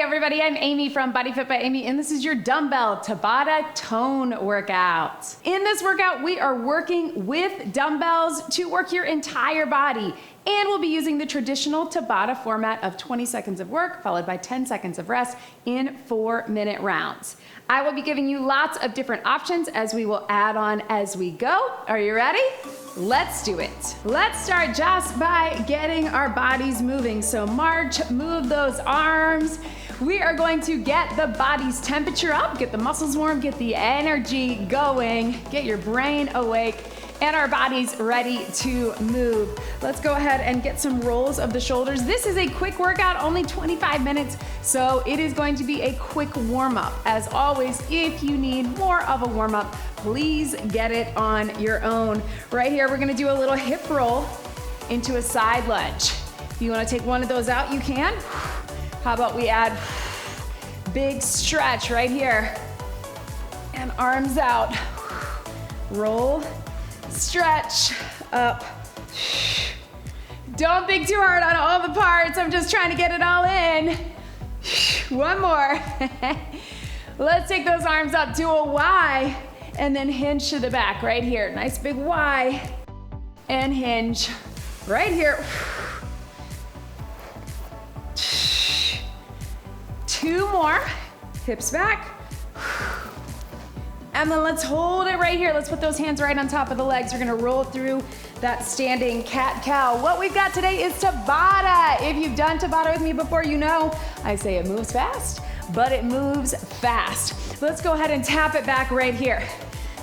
everybody, I'm Amy from BodyFit by Amy, and this is your dumbbell Tabata tone workout. In this workout, we are working with dumbbells to work your entire body, and we'll be using the traditional Tabata format of 20 seconds of work followed by 10 seconds of rest in 4-minute rounds. I will be giving you lots of different options as we will add on as we go. Are you ready? Let's do it. Let's start just by getting our bodies moving. So march, move those arms. We are going to get the body's temperature up, get the muscles warm, get the energy going, get your brain awake, and our bodies ready to move. Let's go ahead and get some rolls of the shoulders. This is a quick workout, only 25 minutes, so it is going to be a quick warm-up. As always, if you need more of a warm-up, please get it on your own. Right here, we're gonna do a little hip roll into a side lunge. If you wanna take one of those out, you can. How about we add big stretch right here and arms out. Roll, stretch, up. Don't think too hard on all the parts. I'm just trying to get it all in. One more. Let's take those arms up to a Y and then hinge to the back right here. Nice big Y and hinge right here. 2 more, hips back. And then let's hold it right here. Let's put those hands right on top of the legs. We're gonna roll through that standing cat-cow. What we've got today is Tabata. If you've done Tabata with me before, you know I say it moves fast, but it moves fast. Let's go ahead and tap it back right here.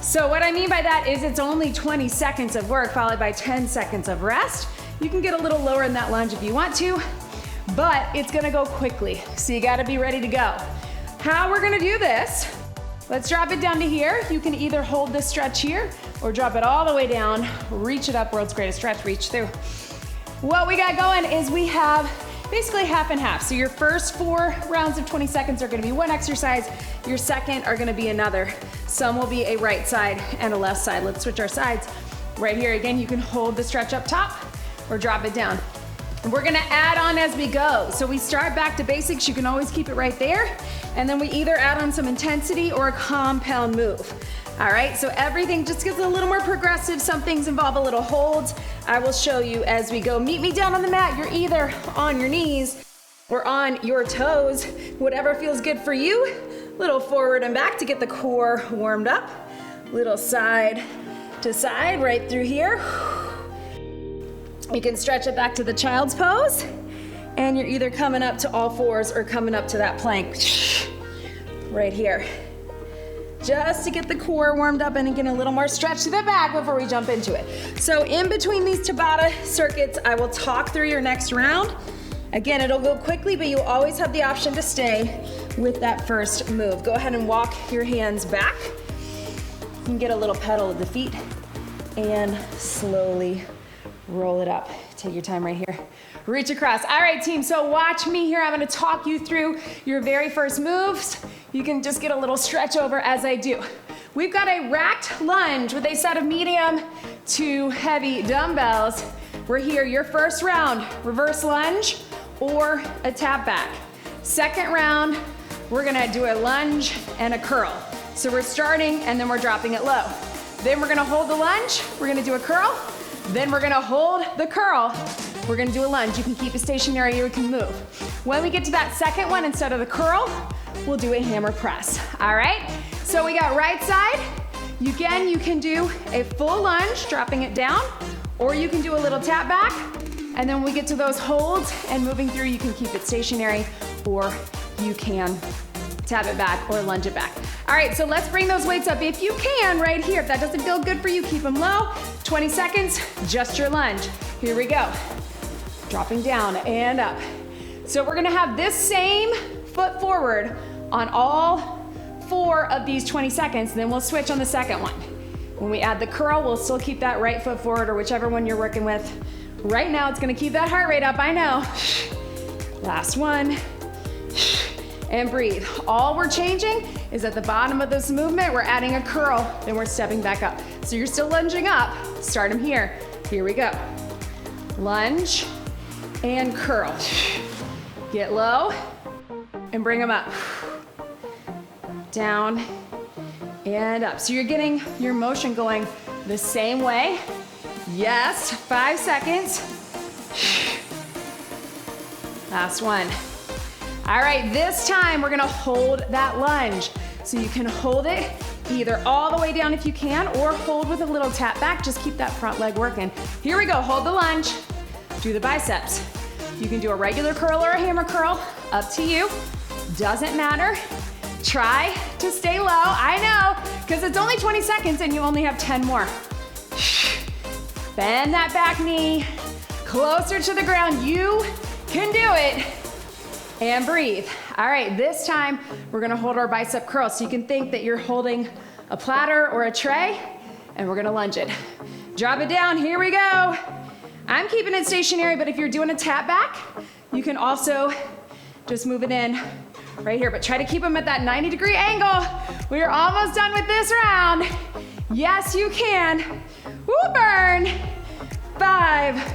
So what I mean by that is it's only 20 seconds of work followed by 10 seconds of rest. You can get a little lower in that lunge if you want to, but it's gonna go quickly. So you gotta be ready to go. How we're gonna do this, let's drop it down to here. You can either hold this stretch here or drop it all the way down, reach it up, world's greatest stretch, reach through. What we got going is we have basically half and half. So your first 4 rounds of 20 seconds are gonna be one exercise, your second are gonna be another. Some will be a right side and a left side. Let's switch our sides. Right here, again, you can hold the stretch up top or drop it down. We're gonna add on as we go. So we start back to basics. You can always keep it right there. And then we either add on some intensity or a compound move. All right, so everything just gets a little more progressive. Some things involve a little hold. I will show you as we go. Meet me down on the mat. You're either on your knees or on your toes, whatever feels good for you. Little forward and back to get the core warmed up. Little side to side right through here. You can stretch it back to the child's pose, and you're either coming up to all fours or coming up to that plank right here. Just to get the core warmed up and get a little more stretch to the back before we jump into it. So in between these Tabata circuits, I will talk through your next round. Again, it'll go quickly, but you always have the option to stay with that first move. Go ahead and walk your hands back. You can get a little pedal of the feet and slowly roll it up. Take your time right here. Reach across. All right, team, so watch me here. I'm gonna talk you through your very first moves. You can just get a little stretch over as I do. We've got a racked lunge with a set of medium to heavy dumbbells. We're here, your first round, reverse lunge or a tap back. Second round, we're gonna do a lunge and a curl. So we're starting and then we're dropping it low. Then we're gonna hold the lunge, we're gonna do a curl, then we're gonna hold the curl. We're gonna do a lunge. You can keep it stationary or you can move. When we get to that second one, instead of the curl, we'll do a hammer press. All right? So we got right side. Again, you can do a full lunge, dropping it down, or you can do a little tap back. And then when we get to those holds and moving through, you can keep it stationary or you can tap it back or lunge it back. All right, so let's bring those weights up if you can right here. If that doesn't feel good for you, keep them low. 20 seconds, just your lunge. Here we go. Dropping down and up. So we're gonna have this same foot forward on all 4 of these 20 seconds, then we'll switch on the second one. When we add the curl, we'll still keep that right foot forward or whichever one you're working with. Right now, it's gonna keep that heart rate up, I know. Last one. And breathe. All we're changing is at the bottom of this movement, we're adding a curl, then we're stepping back up. So you're still lunging up, start them here. Here we go. Lunge and curl. Get low, and bring them up. Down and up. So you're getting your motion going the same way. Yes, 5 seconds. Last one. All right, this time we're gonna hold that lunge. So you can hold it either all the way down if you can, or hold with a little tap back. Just keep that front leg working. Here we go, hold the lunge. Do the biceps. You can do a regular curl or a hammer curl, up to you. Doesn't matter. Try to stay low, I know, because it's only 20 seconds and you only have 10 more. Bend that back knee, closer to the ground. You can do it. And breathe. All right, this time we're gonna hold our bicep curl. So you can think that you're holding a platter or a tray, and we're gonna lunge it. Drop it down, here we go. I'm keeping it stationary, but if you're doing a tap back, you can also just move it in right here, but try to keep them at that 90-degree angle. We are almost done with this round. Yes, you can. Woo, burn. 5,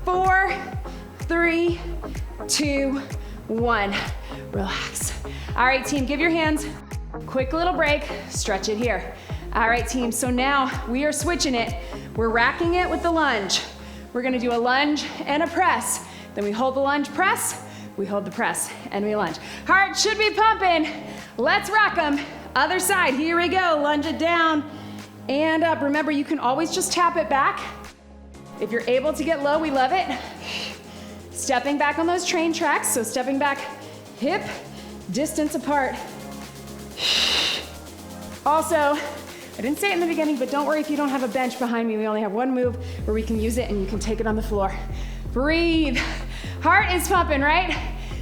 4, 3, 2, 1. Relax. All right, team, give your hands a quick little break. Stretch it here. All right, team, so now we are switching it. We're racking it with the lunge. We're gonna do a lunge and a press. Then we hold the lunge, press, we hold the press, and we lunge. Heart should be pumping. Let's rock them. Other side, here we go. Lunge it down and up. Remember, you can always just tap it back. If you're able to get low, we love it. Stepping back on those train tracks, so stepping back hip distance apart. Also, I didn't say it in the beginning, but don't worry if you don't have a bench behind me. We only have one move where we can use it and you can take it on the floor. Breathe. Heart is pumping, right?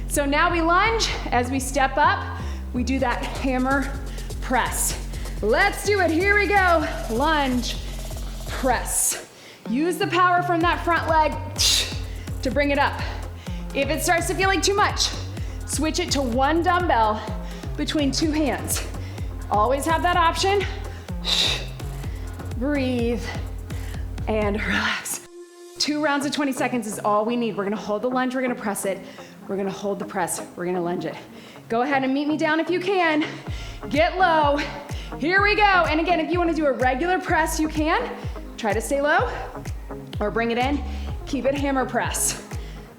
So now we lunge. As we step up, we do that hammer press. Let's do it. Here we go. Lunge, press. Use the power from that front leg to bring it up. If it starts to feel like too much, switch it to one dumbbell between two hands. Always have that option. Breathe and relax. 2 rounds of 20 seconds is all we need. We're gonna hold the lunge, we're gonna press it. We're gonna hold the press, we're gonna lunge it. Go ahead and meet me down if you can. Get low. Here we go. And again, if you wanna do a regular press, you can. Try to stay low or bring it in. Keep it hammer press.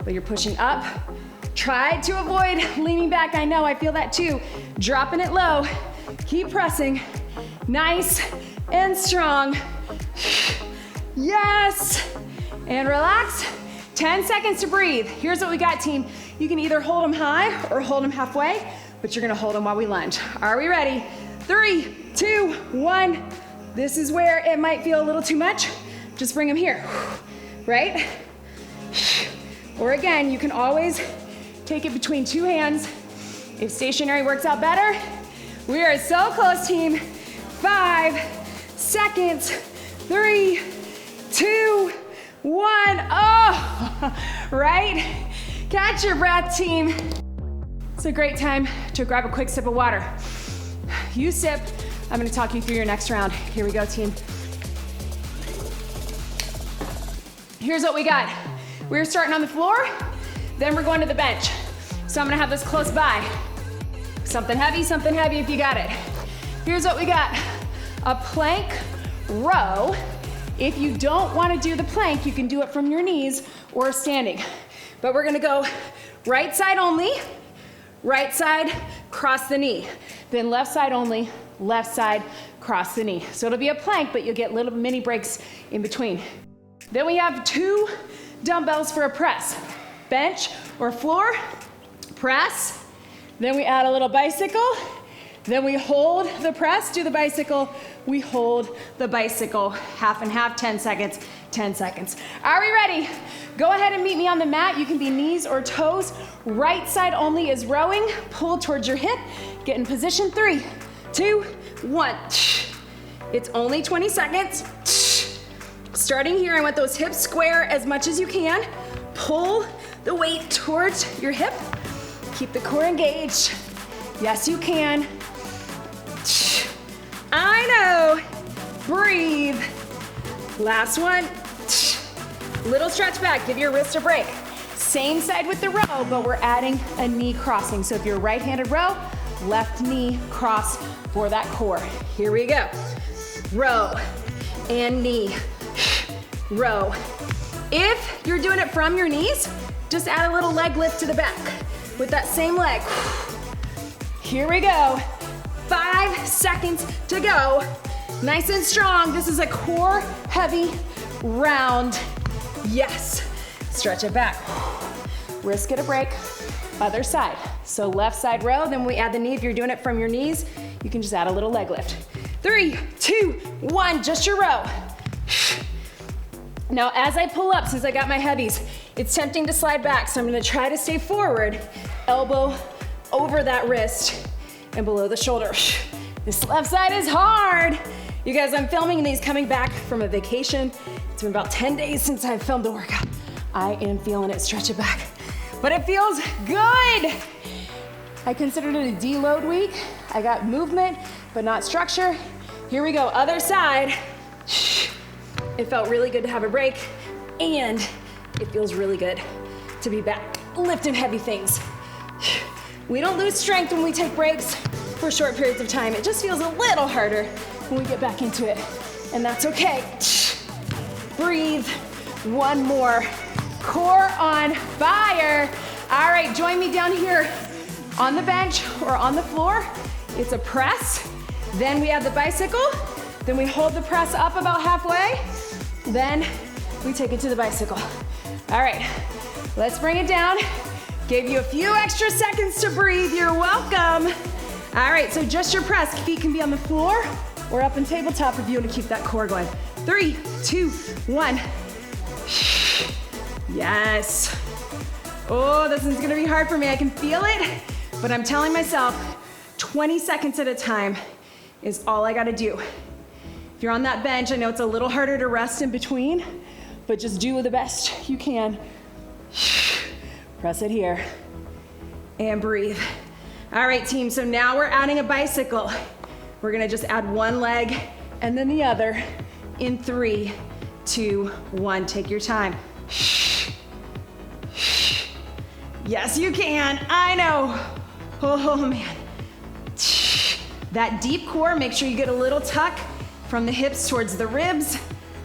But you're pushing up. Try to avoid leaning back. I know, I feel that too. Dropping it low. Keep pressing. Nice and strong. Yes. And relax. 10 seconds to breathe. Here's what we got, team. You can either hold them high or hold them halfway, but you're gonna hold them while we lunge. Are we ready? 3, 2, 1. This is where it might feel a little too much. Just bring them here, right? Or again, you can always take it between two hands. If stationary works out better, we are so close, team. 5 seconds, 3, 2, 1. Oh, right? Catch your breath, team. It's a great time to grab a quick sip of water. You sip, I'm gonna talk you through your next round. Here we go, team. Here's what we got. We're starting on the floor, then we're going to the bench. So I'm gonna have this close by. Something heavy if you got it. Here's what we got. A plank row. If you don't wanna do the plank, you can do it from your knees or standing. But we're gonna go right side only, right side, cross the knee. Then left side only, left side, cross the knee. So it'll be a plank, but you'll get little mini breaks in between. Then we have 2 dumbbells for a press. Bench or floor, press. Then we add a little bicycle. Then we hold the press, do the bicycle. We hold the bicycle, half and half, 10 seconds, 10 seconds. Are we ready? Go ahead and meet me on the mat. You can be knees or toes. Right side only is rowing. Pull towards your hip. Get in position. 3, 2, 1. It's only 20 seconds. Starting here, I want those hips square as much as you can. Pull the weight towards your hip. Keep the core engaged. Yes, you can. I know. Breathe. Last one. Little stretch back. Give your wrist a break. Same side with the row, but we're adding a knee crossing. So if you're right-handed row, left knee cross for that core. Here we go. Row and knee, row. If you're doing it from your knees, just add a little leg lift to the back with that same leg. Here we go. 5 seconds to go. Nice and strong. This is a core heavy round. Yes. Stretch it back. Wrist get a break. Other side. So left side row, then we add the knee. If you're doing it from your knees, you can just add a little leg lift. 3, 2, 1, just your row. Now as I pull up, since I got my heavies, it's tempting to slide back, so I'm gonna try to stay forward, elbow over that wrist and below the shoulder. This left side is hard. You guys, I'm filming these coming back from a vacation. It's been about 10 days since I've filmed a workout. I am feeling it, stretch it back. But it feels good. I considered it a deload week. I got movement, but not structure. Here we go, other side. It felt really good to have a break, and it feels really good to be back lifting heavy things. We don't lose strength when we take breaks for short periods of time. It just feels a little harder when we get back into it, and that's okay. Breathe, one more. Core on fire. All right, join me down here on the bench or on the floor. It's a press. Then we add the bicycle. Then we hold the press up about halfway. Then we take it to the bicycle. All right, let's bring it down. Gave you a few extra seconds to breathe. You're welcome. All right, so just your press. Feet can be on the floor or up in tabletop if you want to keep that core going. 3, 2, 1. Yes. Oh, this is gonna be hard for me. I can feel it, but I'm telling myself 20 seconds at a time is all I gotta do. If you're on that bench, I know it's a little harder to rest in between, but just do the best you can. Press it here and breathe. All right, team, so now we're adding a bicycle. We're gonna just add one leg and then the other in 3, 2, 1. Take your time. Yes, you can. I know. Oh, man. That deep core, make sure you get a little tuck from the hips towards the ribs.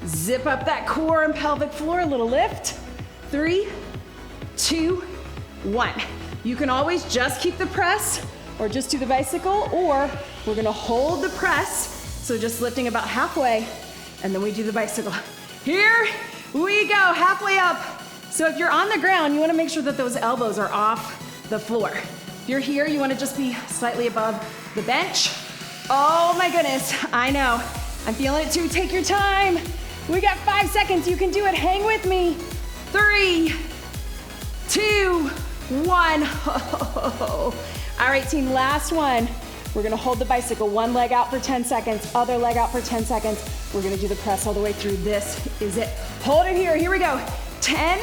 Zip up that core and pelvic floor, a little lift. 3, 2, 1. You can always just keep the press or just do the bicycle, or we're gonna hold the press, so just lifting about halfway, and then we do the bicycle. Here we go, halfway up. So if you're on the ground, you wanna make sure that those elbows are off the floor. If you're here, you wanna just be slightly above the bench. Oh my goodness, I know. I'm feeling it too, take your time. We got 5 seconds, you can do it, hang with me. 3, 2, 1. Oh. All right, team, last one. We're gonna hold the bicycle, one leg out for 10 seconds, other leg out for 10 seconds. We're gonna do the press all the way through. This is it. Hold it here, here we go. 10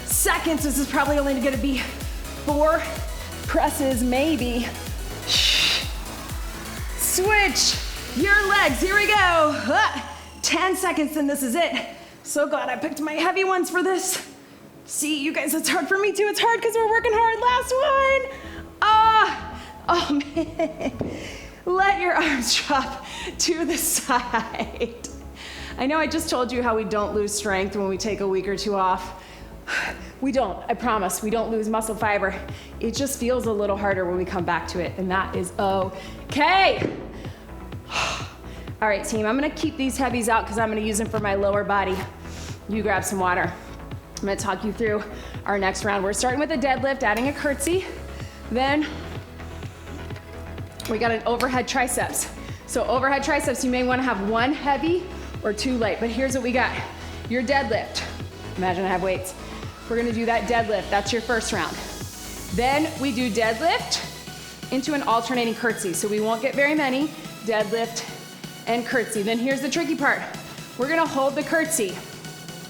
seconds, this is probably only gonna be 4 presses, maybe. Switch your legs, here we go. 10 seconds, and this is it. So glad I picked my heavy ones for this. See, you guys, it's hard for me too. It's hard because we're working hard. Last one. Oh man. Let your arms drop to the side. I know I just told you how we don't lose strength when we take a week or 2 off. We don't, I promise. We don't lose muscle fiber. It just feels a little harder when we come back to it, and that is okay. All right, team, I'm gonna keep these heavies out because I'm gonna use them for my lower body. You grab some water. I'm gonna talk you through our next round. We're starting with a deadlift, adding a curtsy. Then we got an overhead triceps. So overhead triceps, you may wanna have 1 heavy or 2 light, but here's what we got. Your deadlift. Imagine I have weights. We're gonna do that deadlift. That's your first round. Then we do deadlift into an alternating curtsy. So we won't get very many. Deadlift and curtsy. Then here's the tricky part. We're gonna hold the curtsy.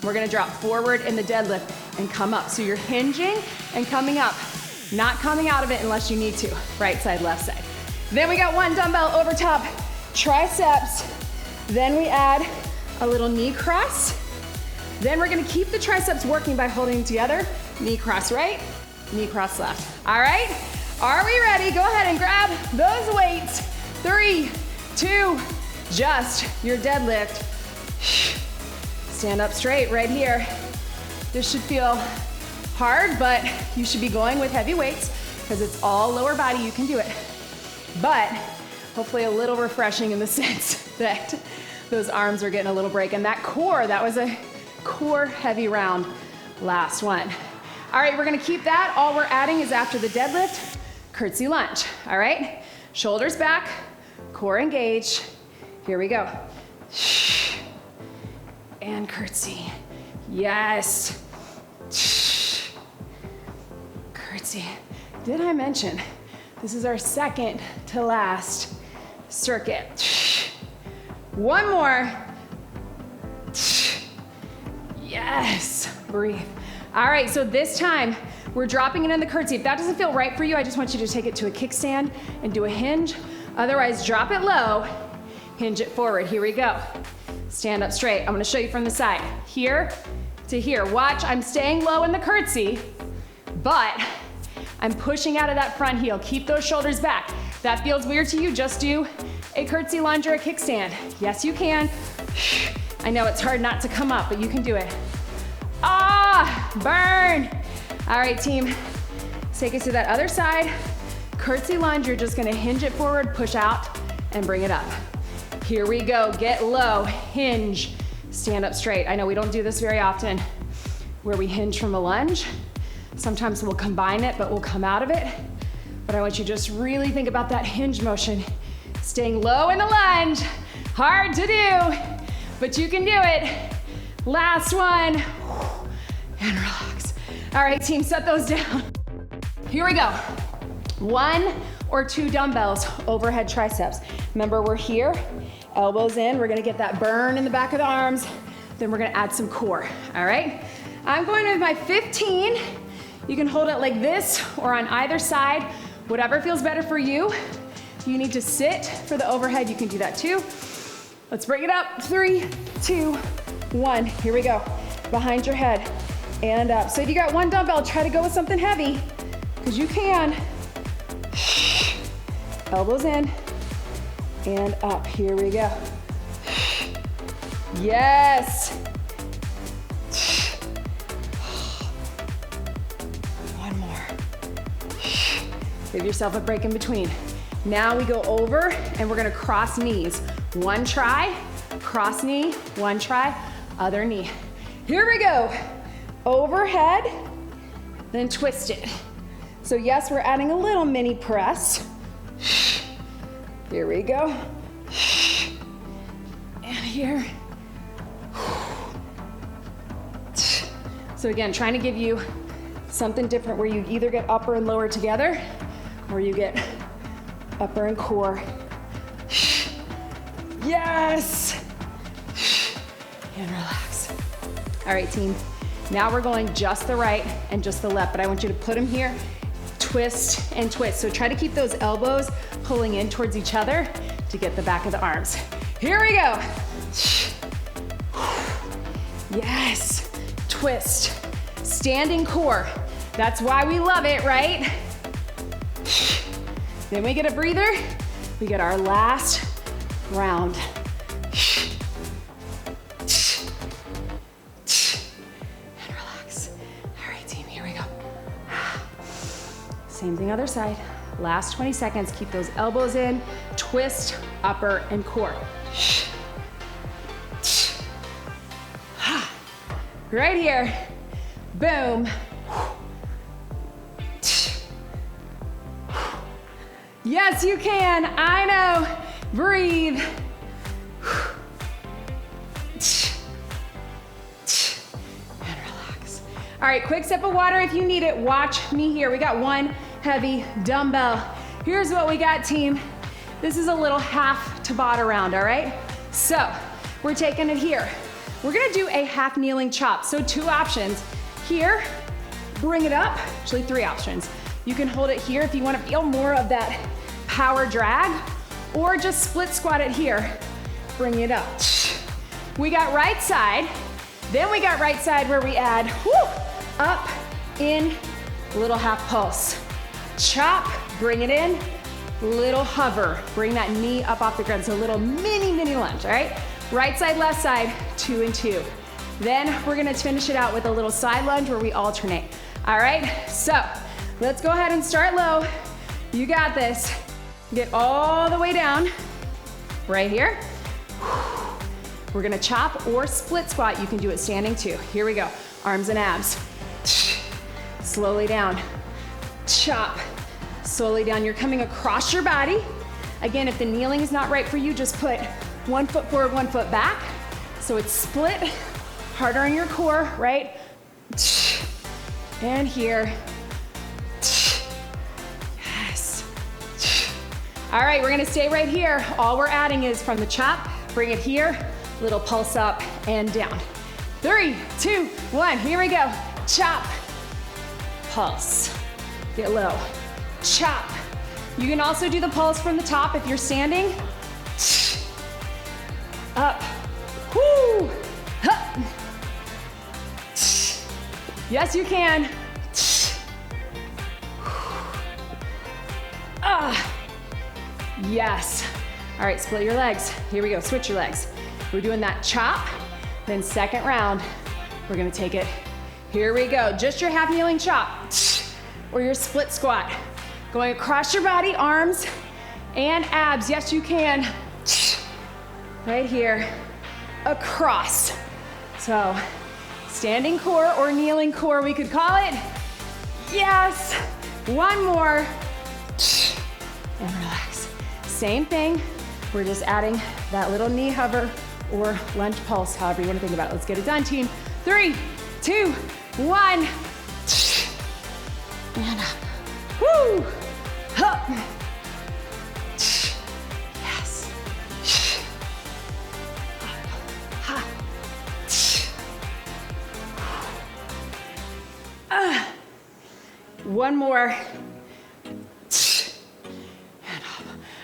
We're gonna drop forward in the deadlift and come up. So you're hinging and coming up, not coming out of it unless you need to. Right side, left side. Then we got 1 dumbbell over top, triceps. Then we add a little knee cross. Then we're gonna keep the triceps working by holding them together. knee cross right, knee cross left. All right, are we ready? Go ahead and grab those weights. 3, 2, just your deadlift. Stand up straight right here. This should feel hard, but you should be going with heavy weights because it's all lower body, you can do it. But hopefully a little refreshing in the sense that those arms are getting a little break. And that core, that was a core heavy round. Last one. All right, we're gonna keep that. All we're adding is after the deadlift, curtsy lunge. All right, shoulders back, core engaged. Here we go. And curtsy. Yes. Curtsy. Did I mention this is our second to last circuit? One more. Yes. Breathe. All right, so this time we're dropping it in the curtsy. If that doesn't feel right for you, I just want you to take it to a kickstand and do a hinge. Otherwise, drop it low, hinge it forward. Here we go. Stand up straight. I'm gonna show you from the side. Here to here. Watch, I'm staying low in the curtsy, but I'm pushing out of that front heel. Keep those shoulders back. If that feels weird to you, just do a curtsy lunge or a kickstand. Yes, you can. I know it's hard not to come up, but you can do it. Ah, burn. All right, team, let's take it to that other side. Curtsy lunge, you're just gonna hinge it forward, push out, and bring it up. Here we go, get low, hinge, stand up straight. I know we don't do this very often, where we hinge from a lunge. Sometimes we'll combine it, but we'll come out of it. But I want you to just really think about that hinge motion. Staying low in the lunge, hard to do, but you can do it. Last one, and relax. All right, team, set those down. Here we go. 1 or 2 dumbbells, overhead triceps. Remember, we're here, elbows in. We're gonna get that burn in the back of the arms. Then we're gonna add some core, all right? I'm going with my 15. You can hold it like this or on either side, whatever feels better for you. If you need to sit for the overhead, you can do that too. Let's bring it up. 3, 2, 1. Here we go. Behind your head and up. So if you got 1 dumbbell, try to go with something heavy because you can. Elbows in and up. Here we go. Yes. One more. Give yourself a break in between. Now we go over and we're gonna cross knees. 1 try, cross knee, 1 try, other knee. Here we go. Overhead, then twist it. So yes, we're adding a little mini press. Here we go. And here. So again, trying to give you something different where you either get upper and lower together or you get upper and core. Yes! And relax. All right, team. Now we're going just the right and just the left, but I want you to put them here, twist and twist. So try to keep those elbows pulling in towards each other to get the back of the arms. Here we go. Yes, twist. Standing core. That's why we love it, right? Then we get a breather. We get our last round. And relax. All right, team, here we go. Same thing, other side. Last 20 seconds, keep those elbows in, twist, upper and core. Right here, boom. Yes, you can, I know. Breathe. And relax. All right, quick sip of water if you need it. Watch me here. We got 1 heavy dumbbell. Here's what we got, team. This is a little half Tabata round, all right? So we're taking it here. We're gonna do a half kneeling chop. So 2 options. Here, bring it up. Actually 3 options. You can hold it here if you wanna feel more of that power drag, or just split squat it here. Bring it up. We got right side. Then we got right side where we add up in, little half pulse. Chop, bring it in, little hover. Bring that knee up off the ground. So a little mini lunge, all right? Right side, left side, 2 and 2. Then we're gonna finish it out with a little side lunge where we alternate. All right, so let's go ahead and start low. You got this. Get all the way down, right here. We're gonna chop or split squat. You can do it standing too. Here we go, arms and abs. Slowly down, chop, slowly down. You're coming across your body. Again, if the kneeling is not right for you, just put 1 foot forward, 1 foot back. So it's split, harder on your core, right? And here. Yes. All right, we're gonna stay right here. All we're adding is from the chop, bring it here, little pulse up and down. 3, 2, 1, here we go. Chop, pulse, get low, chop. You can also do the pulse from the top if you're standing. Up, whoo, up. Yes, you can. Yes. All right, split your legs. Here we go, switch your legs. We're doing that chop, then second round, we're gonna take it. Here we go, just your half kneeling chop, or your split squat. Going across your body, arms and abs, yes you can. Right here, across. So, standing core or kneeling core, we could call it. Yes, one more. And relax. Same thing, we're just adding that little knee hover or lunge pulse, however you wanna think about it. Let's get it done, team. 3, 2, 1. And up. Woo! Up. Yes. Up. Ha. One more.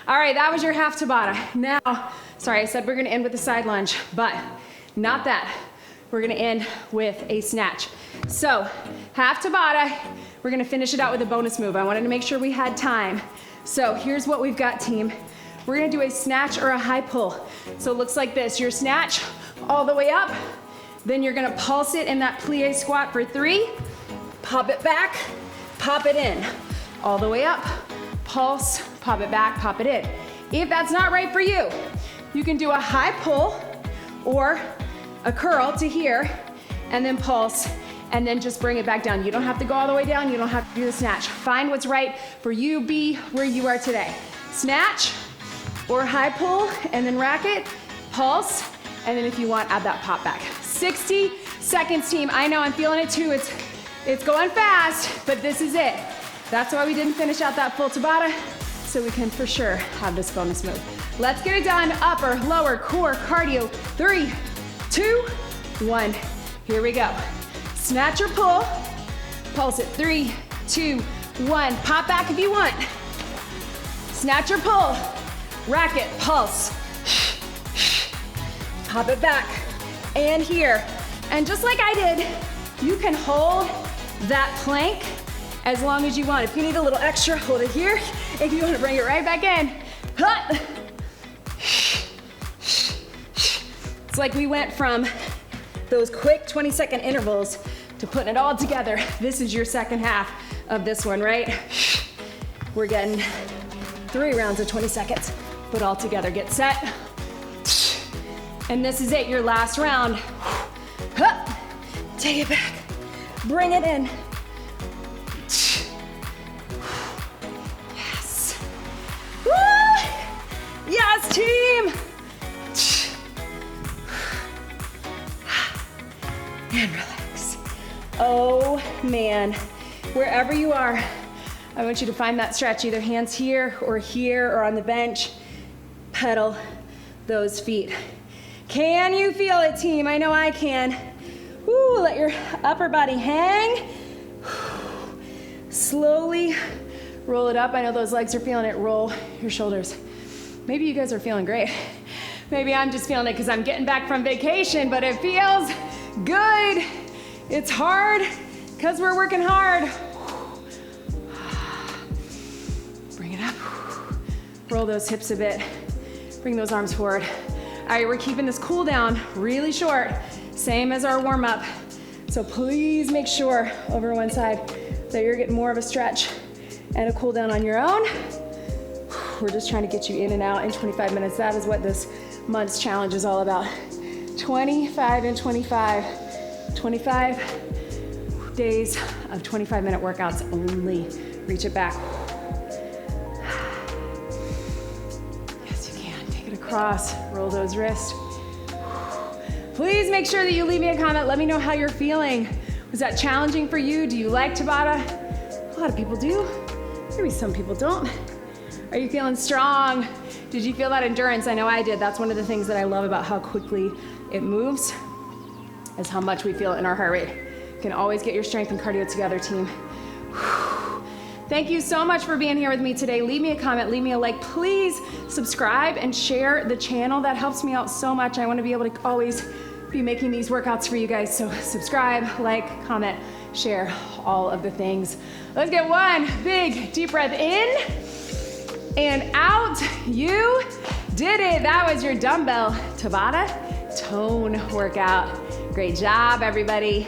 All right, that was your half Tabata. Now, sorry, I said we're gonna end with a side lunge, but not that. We're gonna end with a snatch. So, half Tabata, we're gonna finish it out with a bonus move. I wanted to make sure we had time. So here's what we've got, team. We're gonna do a snatch or a high pull. So it looks like this, your snatch all the way up, then you're gonna pulse it in that plie squat for 3, pop it back, pop it in. All the way up, pulse, pop it back, pop it in. If that's not right for you, you can do a high pull or a curl to here, and then pulse, and then just bring it back down. You don't have to go all the way down, you don't have to do the snatch. Find what's right for you, be where you are today. Snatch or high pull, and then rack it, pulse, and then if you want, add that pop back. 60 seconds, team. I know, I'm feeling it too. It's going fast, but this is it. That's why we didn't finish out that full Tabata, so we can for sure have this bonus move. Let's get it done. Upper, lower, core, cardio. 3, 2, 1. Here we go. Snatch or pull. Pulse it. 3, 2, 1. Pop back if you want. Snatch or pull. Rack it. Pulse. Pop it back. And here. And just like I did, you can hold that plank as long as you want. If you need a little extra, hold it here. If you want to bring it right back in. It's like we went from those quick 20-second intervals to putting it all together. This is your second half of this one, right? We're getting 3 rounds of 20 seconds, but all together. Get set. And this is it, your last round. Take it back. Bring it in. Yes. Woo! Yes, team! And relax. Oh man, wherever you are, I want you to find that stretch, either hands here or on the bench. Pedal those feet. Can you feel it, team? I know I can. Woo, let your upper body hang. Slowly roll it up. I know those legs are feeling it. Roll your shoulders. Maybe you guys are feeling great. Maybe I'm just feeling it because I'm getting back from vacation, but it feels good. It's hard because we're working hard. Bring it up. Roll those hips a bit. Bring those arms forward. All right, we're keeping this cool down really short, same as our warm up. So please make sure over one side that you're getting more of a stretch and a cool down on your own. We're just trying to get you in and out in 25 minutes. That is what this month's challenge is all about. 25 and 25. 25 days of 25-minute workouts only. Reach it back. Yes, you can. Take it across. Roll those wrists. Please make sure that you leave me a comment. Let me know how you're feeling. Was that challenging for you? Do you like Tabata? A lot of people do. Maybe some people don't. Are you feeling strong? Did you feel that endurance? I know I did. That's one of the things that I love about how quickly it moves, is how much we feel it in our heart rate. You can always get your strength and cardio together, team. Thank you so much for being here with me today. Leave me a comment, leave me a like. Please subscribe and share the channel. That helps me out so much. I want to be able to always be making these workouts for you guys. So subscribe, like, comment, share, all of the things. Let's get one big deep breath in and out. You did it. That was your dumbbell Tabata tone workout. Great job, everybody.